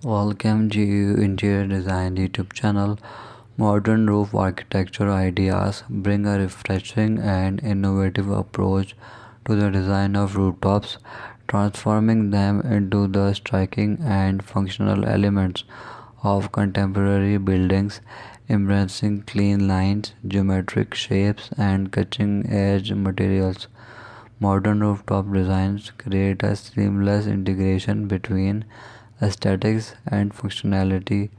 Welcome to Interior Design YouTube channel. Modern roof architecture ideas bring a refreshing and innovative approach to the design of rooftops, transforming them into the striking and functional elements of contemporary buildings, embracing clean lines, geometric shapes, and cutting edge materials. Modern rooftop designs create a seamless integration between aesthetics and functionality.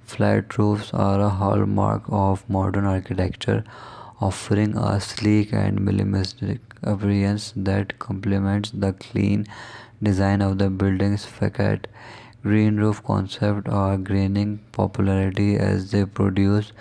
Flat roofs are a hallmark of modern architecture, offering a sleek and minimalistic appearance that complements the clean design of the building's facade. Green roof concepts are gaining popularity as they produce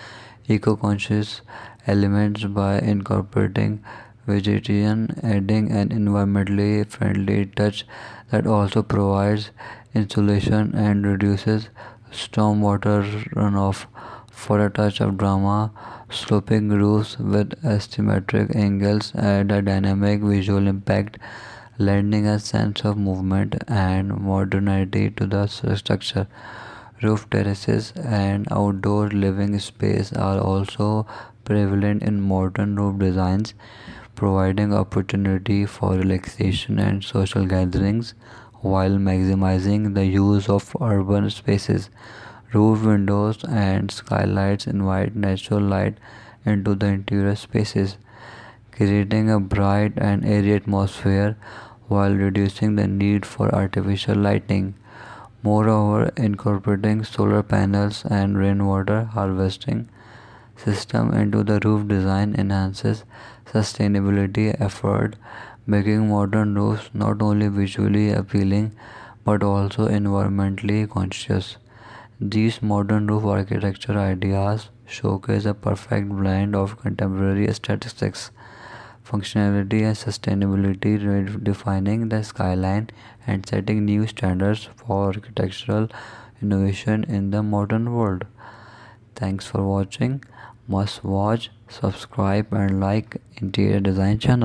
eco-conscious elements by incorporating vegetation, adding an environmentally friendly touch that also provides insulation and reduces stormwater runoff. For a touch of drama, sloping roofs with asymmetric angles add a dynamic visual impact, lending a sense of movement and modernity to the structure. Roof terraces and outdoor living space are also prevalent in modern roof designs, providing opportunity for relaxation and social gatherings while maximizing the use of urban spaces. Roof windows and skylights invite natural light into the interior spaces, creating a bright and airy atmosphere while reducing the need for artificial lighting. Moreover, incorporating solar panels and rainwater harvesting system into the roof design enhances sustainability effort, making modern roofs not only visually appealing but also environmentally conscious. These modern roof architecture ideas showcase a perfect blend of contemporary aesthetics, functionality, and sustainability, redefining the skyline and setting new standards for architectural innovation in the modern world. Thanks for watching. Must watch, subscribe, and like Interior Design channel.